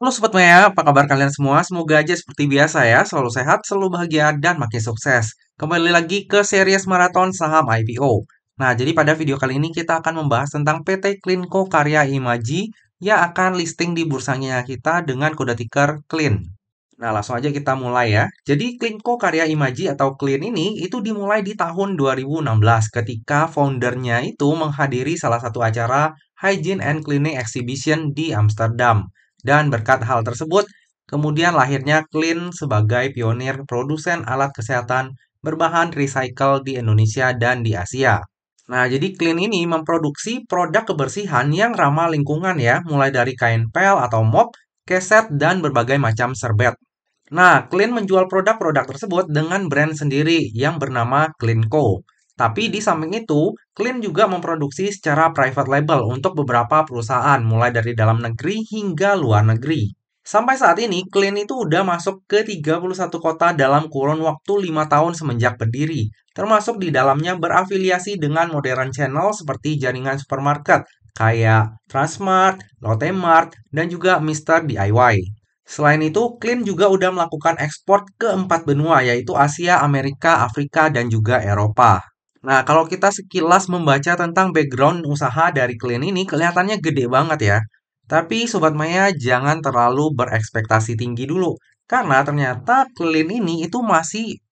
Halo Sobat Maya, apa kabar kalian semua? Semoga aja seperti biasa ya, selalu sehat, selalu bahagia, dan makin sukses. Kembali lagi ke series maraton saham IPO. Nah, jadi pada video kali ini kita akan membahas tentang PT Cleanco Karya Imaji yang akan listing di bursanya kita dengan kode ticker CLEAN. Nah, langsung aja kita mulai ya. Jadi Cleanco Karya Imaji atau CLEAN ini itu dimulai di tahun 2016 ketika foundernya itu menghadiri salah satu acara Hygiene and Cleaning Exhibition di Amsterdam. Dan berkat hal tersebut, kemudian lahirnya CLEAN sebagai pionir produsen alat kesehatan berbahan recycle di Indonesia dan di Asia. Nah, jadi CLEAN ini memproduksi produk kebersihan yang ramah lingkungan ya, mulai dari kain pel atau mop, keset, dan berbagai macam serbet. Nah, CLEAN menjual produk-produk tersebut dengan brand sendiri yang bernama CLEANCO. Tapi di samping itu, CLEAN juga memproduksi secara private label untuk beberapa perusahaan, mulai dari dalam negeri hingga luar negeri. Sampai saat ini, CLEAN itu udah masuk ke 31 kota dalam kurun waktu 5 tahun semenjak berdiri, termasuk di dalamnya berafiliasi dengan modern channel seperti jaringan supermarket, kayak Transmart, Lotte Mart, dan juga Mister DIY. Selain itu, CLEAN juga udah melakukan ekspor ke 4 benua, yaitu Asia, Amerika, Afrika, dan juga Eropa. Nah, kalau kita sekilas membaca tentang background usaha dari CLEAN ini, kelihatannya gede banget ya. Tapi Sobat Maya jangan terlalu berekspektasi tinggi dulu. Karena ternyata CLEAN ini itu masih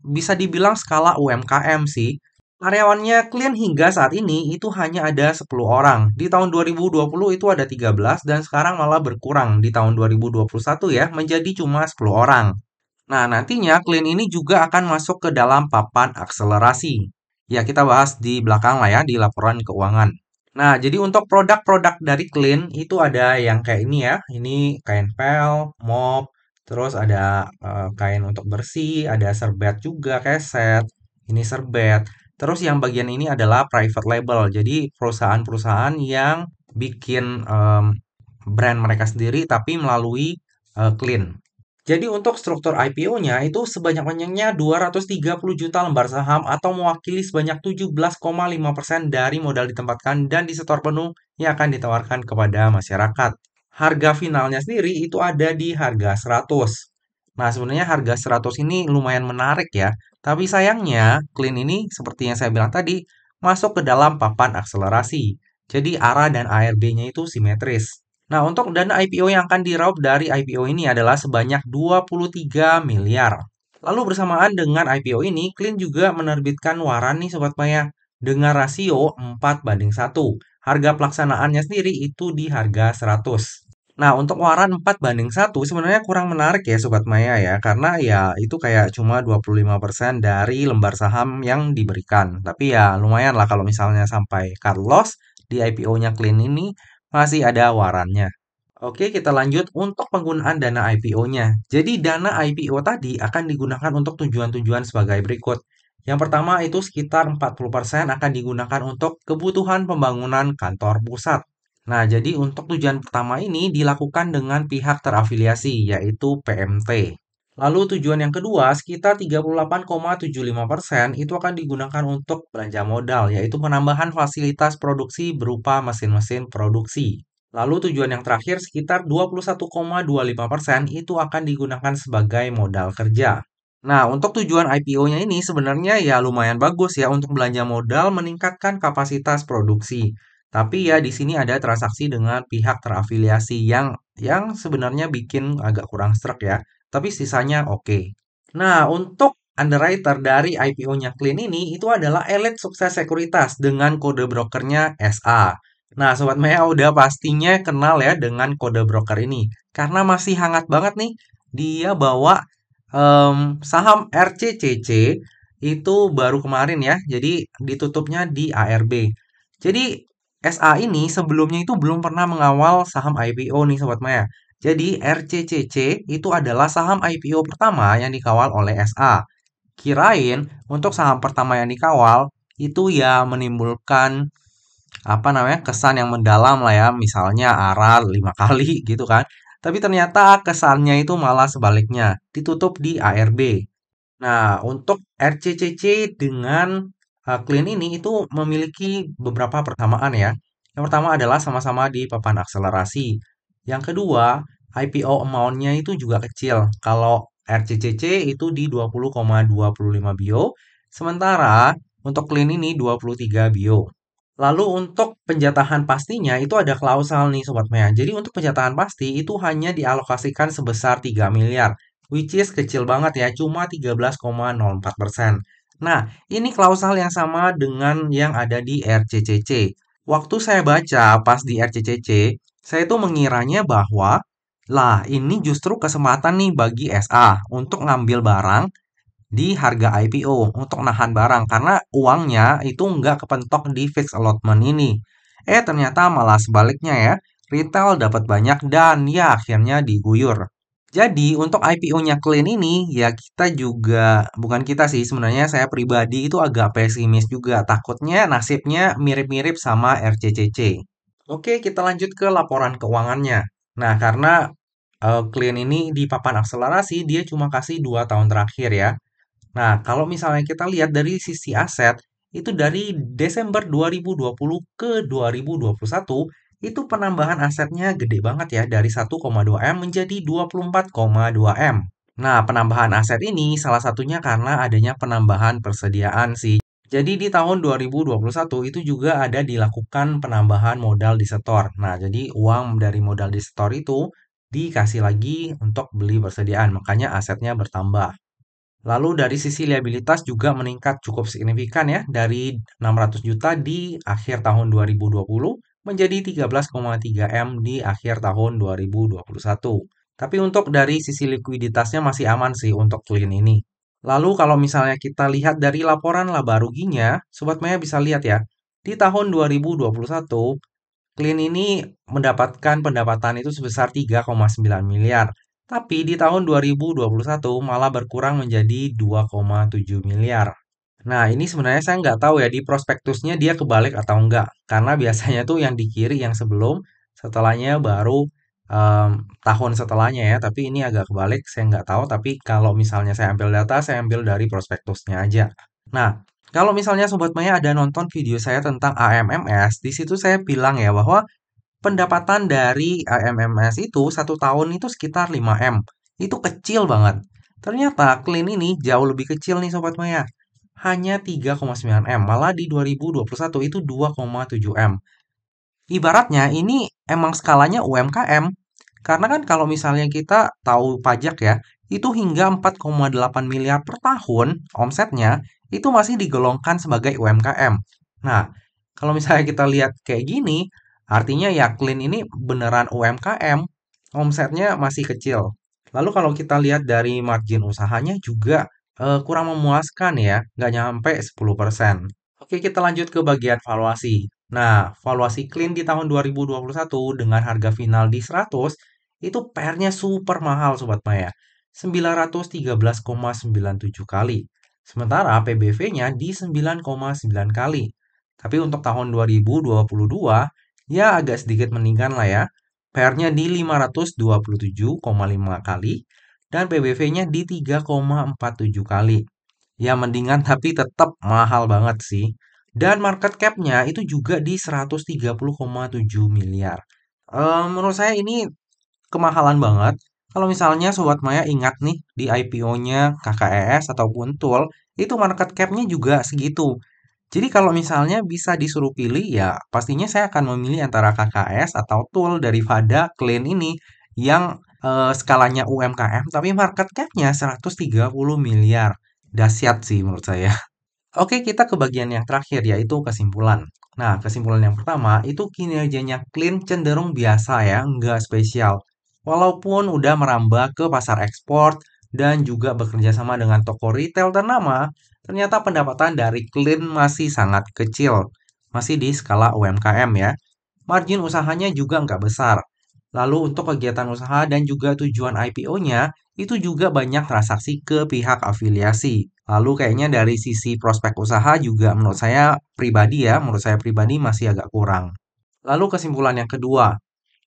bisa dibilang skala UMKM sih. Karyawannya CLEAN hingga saat ini itu hanya ada 10 orang. Di tahun 2020 itu ada 13 dan sekarang malah berkurang di tahun 2021 ya menjadi cuma 10 orang. Nah, nantinya CLEAN ini juga akan masuk ke dalam papan akselerasi. Ya, kita bahas di belakang lah ya di laporan keuangan. Nah, jadi untuk produk-produk dari CLEAN itu ada yang kayak ini ya. Ini kain pel, mop, terus ada kain untuk bersih, ada serbet juga, keset, ini serbet. Terus yang bagian ini adalah private label. Jadi perusahaan-perusahaan yang bikin brand mereka sendiri tapi melalui CLEAN. Jadi untuk struktur IPO-nya itu sebanyak-banyaknya 230 juta lembar saham atau mewakili sebanyak 17,5% dari modal ditempatkan dan disetor penuh yang akan ditawarkan kepada masyarakat. Harga finalnya sendiri itu ada di harga 100. Nah, sebenarnya harga 100 ini lumayan menarik ya. Tapi sayangnya, CLEAN ini seperti yang saya bilang tadi, masuk ke dalam papan akselerasi. Jadi arah dan ARB-nya itu simetris. Nah, untuk dana IPO yang akan diraup dari IPO ini adalah sebanyak 23 miliar. Lalu bersamaan dengan IPO ini, CLEAN juga menerbitkan waran nih Sobat Maya dengan rasio 4:1. Harga pelaksanaannya sendiri itu di harga 100. Nah, untuk waran 4:1 sebenarnya kurang menarik ya Sobat Maya ya, karena ya itu kayak cuma 25% dari lembar saham yang diberikan. Tapi ya lumayan lah kalau misalnya sampai cut loss di IPO-nya CLEAN ini masih ada warannya. Oke, kita lanjut untuk penggunaan dana IPO-nya. Jadi dana IPO tadi akan digunakan untuk tujuan-tujuan sebagai berikut. Yang pertama itu sekitar 40% akan digunakan untuk kebutuhan pembangunan kantor pusat. Nah, jadi untuk tujuan pertama ini dilakukan dengan pihak terafiliasi, yaitu PMT. Lalu tujuan yang kedua, sekitar 38,75% itu akan digunakan untuk belanja modal, yaitu penambahan fasilitas produksi berupa mesin-mesin produksi. Lalu tujuan yang terakhir, sekitar 21,25% itu akan digunakan sebagai modal kerja. Nah, untuk tujuan IPO-nya ini sebenarnya ya lumayan bagus ya untuk belanja modal meningkatkan kapasitas produksi. Tapi ya di sini ada transaksi dengan pihak terafiliasi yang sebenarnya bikin agak kurang srek ya. Tapi sisanya oke. Nah, untuk underwriter dari IPO-nya CLEAN ini itu adalah Elite Sukses Sekuritas dengan kode brokernya SA. Nah, Sobat Maya udah pastinya kenal ya dengan kode broker ini. Karena masih hangat banget nih. Dia bawa saham RCCC itu baru kemarin ya. Jadi ditutupnya di ARB. Jadi SA ini sebelumnya itu belum pernah mengawal saham IPO nih Sobat Maya. Jadi RCCC itu adalah saham IPO pertama yang dikawal oleh SA. Kirain untuk saham pertama yang dikawal itu ya menimbulkan apa namanya kesan yang mendalam lah ya, misalnya ARA 5 kali gitu kan. Tapi ternyata kesannya itu malah sebaliknya, ditutup di ARB. Nah, untuk RCCC dengan CLEAN ini itu memiliki beberapa persamaan ya. Yang pertama adalah sama-sama di papan akselerasi. Yang kedua IPO amount-nya itu juga kecil. Kalau RCCC itu di 20,25 bio, sementara untuk Clean ini 23 bio. Lalu untuk penjatahan pastinya itu ada klausal nih Sobat Maya. Jadi untuk penjatahan pasti itu hanya dialokasikan sebesar 3 miliar. Which is kecil banget ya, cuma 13,04%. Nah, ini klausal yang sama dengan yang ada di RCCC. Waktu saya baca pas di RCCC, saya itu mengiranya bahwa lah ini justru kesempatan nih bagi SA untuk ngambil barang di harga IPO untuk nahan barang karena uangnya itu nggak kepentok di fixed allotment ini. Ternyata malah sebaliknya ya, retail dapat banyak dan ya akhirnya diguyur. Jadi untuk IPO-nya Clean ini ya kita juga, bukan kita sih sebenarnya saya pribadi itu agak pesimis juga. Takutnya nasibnya mirip-mirip sama RCCC. Oke, kita lanjut ke laporan keuangannya. Nah, karena Clean ini di papan akselerasi dia cuma kasih 2 tahun terakhir ya. Nah, kalau misalnya kita lihat dari sisi aset, itu dari Desember 2020 ke 2021, itu penambahan asetnya gede banget ya, dari 1,2 M menjadi 24,2 M. Nah, penambahan aset ini salah satunya karena adanya penambahan persediaan sih. Jadi di tahun 2021 itu juga ada dilakukan penambahan modal di setor. Nah, jadi uang dari modal di setor itu dikasih lagi untuk beli persediaan, makanya asetnya bertambah. Lalu dari sisi liabilitas juga meningkat cukup signifikan ya, dari 600 juta di akhir tahun 2020 menjadi 13,3 M di akhir tahun 2021. Tapi untuk dari sisi likuiditasnya masih aman sih untuk Clean ini. Lalu kalau misalnya kita lihat dari laporan laba ruginya, Sobat Maya bisa lihat ya, di tahun 2021 Clean ini mendapatkan pendapatan itu sebesar 3,9 miliar. Tapi di tahun 2021 malah berkurang menjadi 2,7 miliar. Nah, ini sebenarnya saya nggak tahu ya di prospektusnya dia kebalik atau enggak. Karena biasanya tuh yang di kiri yang sebelum, setelahnya baru em, tahun setelahnya ya. Tapi ini agak kebalik, saya nggak tahu. Tapi kalau misalnya saya ambil data, saya ambil dari prospektusnya aja. Nah, kalau misalnya Sobat Maya ada nonton video saya tentang AMMS, di situ saya bilang ya bahwa pendapatan dari AMMS itu satu tahun itu sekitar 5 M. Itu kecil banget. Ternyata Clean ini jauh lebih kecil nih Sobat Maya. Hanya 3,9 M. Malah di 2021 itu 2,7 M. Ibaratnya ini emang skalanya UMKM. Karena kan kalau misalnya kita tahu pajak ya, itu hingga 4,8 miliar per tahun omsetnya itu masih digolongkan sebagai UMKM. Nah, kalau misalnya kita lihat kayak gini, artinya ya Clean ini beneran UMKM, omsetnya masih kecil. Lalu kalau kita lihat dari margin usahanya juga kurang memuaskan ya, nggak nyampe 10%. Oke, kita lanjut ke bagian valuasi. Nah, valuasi Clean di tahun 2021 dengan harga final di 100, itu PR-nya super mahal Sobat Maya. 913,97 kali. Sementara PBV-nya di 9,9 kali. Tapi untuk tahun 2022, ya agak sedikit meningkat lah ya. PR-nya di 527,5 kali dan PBV-nya di 3,47 kali. Ya mendingan tapi tetap mahal banget sih. Dan market cap-nya itu juga di 130,7 miliar. Menurut saya ini kemahalan banget. Kalau misalnya Sobat Maya ingat nih di IPO-nya KKES ataupun Tool, itu market cap-nya juga segitu. Jadi kalau misalnya bisa disuruh pilih ya pastinya saya akan memilih antara KKS atau Tool daripada Clean ini yang skalanya UMKM tapi market cap-nya 130 miliar. Dahsyat sih menurut saya. Oke, kita ke bagian yang terakhir yaitu kesimpulan. Nah, kesimpulan yang pertama itu kinerjanya Clean cenderung biasa ya, nggak spesial. Walaupun udah merambah ke pasar ekspor dan juga bekerja sama dengan toko retail ternama, ternyata pendapatan dari Clean masih sangat kecil. Masih di skala UMKM ya. Margin usahanya juga nggak besar. Lalu untuk kegiatan usaha dan juga tujuan IPO-nya, itu juga banyak transaksi ke pihak afiliasi. Lalu kayaknya dari sisi prospek usaha juga menurut saya pribadi masih agak kurang. Lalu kesimpulan yang kedua,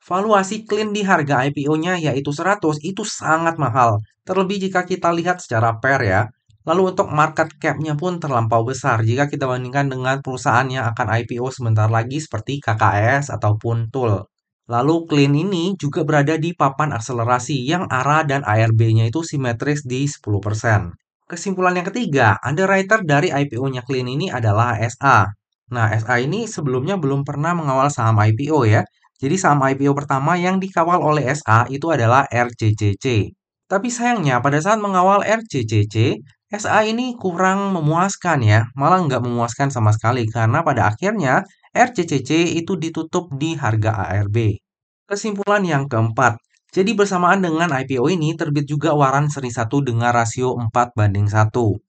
valuasi Clean di harga IPO-nya yaitu 100 itu sangat mahal. Terlebih jika kita lihat secara pair ya. Lalu untuk market cap-nya pun terlampau besar jika kita bandingkan dengan perusahaan yang akan IPO sebentar lagi seperti KKS ataupun Tool. Lalu clean ini juga berada di papan akselerasi yang arah dan ARB-nya itu simetris di 10%. Kesimpulan yang ketiga, underwriter dari IPO-nya clean ini adalah SA. Nah, SA ini sebelumnya belum pernah mengawal saham IPO ya. Jadi saham IPO pertama yang dikawal oleh SA itu adalah RCCC. Tapi sayangnya pada saat mengawal RCCC, SA ini kurang memuaskan ya, malah nggak memuaskan sama sekali karena pada akhirnya RCCC itu ditutup di harga ARB. Kesimpulan yang keempat, jadi bersamaan dengan IPO ini terbit juga waran seri 1 dengan rasio 4:1.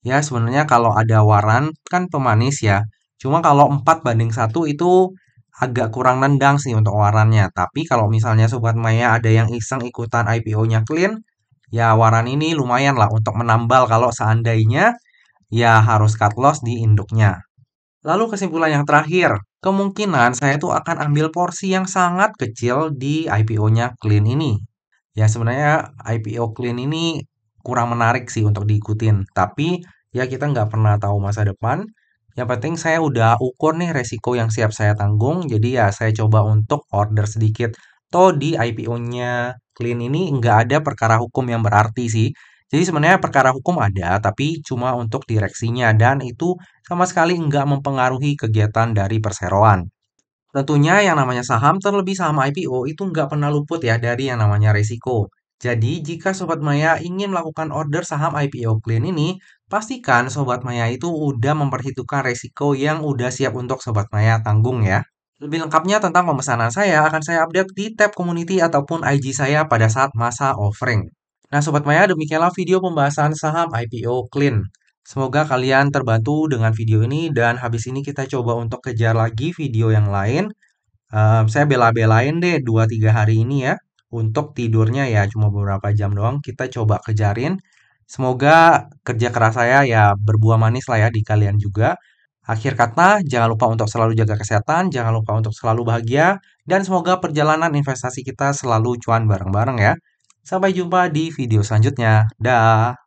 Ya sebenarnya kalau ada waran kan pemanis ya, cuma kalau 4:1 itu agak kurang nendang sih untuk warannya. Tapi kalau misalnya Sobat Maya ada yang iseng ikutan IPO-nya clean, ya waran ini lumayan lah untuk menambal kalau seandainya ya harus cut loss di induknya. Lalu kesimpulan yang terakhir, kemungkinan saya tuh akan ambil porsi yang sangat kecil di IPO-nya Clean ini. Ya sebenarnya IPO Clean ini kurang menarik sih untuk diikutin. Tapi ya kita nggak pernah tahu masa depan. Yang penting saya udah ukur nih resiko yang siap saya tanggung. Jadi ya saya coba untuk order sedikit. Toh di IPO-nya Clean ini nggak ada perkara hukum yang berarti sih. Jadi sebenarnya perkara hukum ada, tapi cuma untuk direksinya dan itu sama sekali nggak mempengaruhi kegiatan dari perseroan. Tentunya yang namanya saham, terlebih saham IPO, itu nggak pernah luput ya dari yang namanya resiko. Jadi, jika Sobat Maya ingin melakukan order saham IPO Clean ini, pastikan Sobat Maya itu udah memperhitungkan resiko yang udah siap untuk Sobat Maya tanggung ya. Lebih lengkapnya tentang pemesanan saya akan saya update di tab community ataupun IG saya pada saat masa offering. Nah, Sobat Maya, demikianlah video pembahasan saham IPO Clean. Semoga kalian terbantu dengan video ini dan habis ini kita coba untuk kejar lagi video yang lain. Saya bela-belain deh 2-3 hari ini ya. Untuk tidurnya ya cuma beberapa jam doang. Kita coba kejarin. Semoga kerja keras saya ya berbuah manis lah ya di kalian juga. Akhir kata, jangan lupa untuk selalu jaga kesehatan, jangan lupa untuk selalu bahagia, dan semoga perjalanan investasi kita selalu cuan bareng-bareng ya. Sampai jumpa di video selanjutnya. Dah.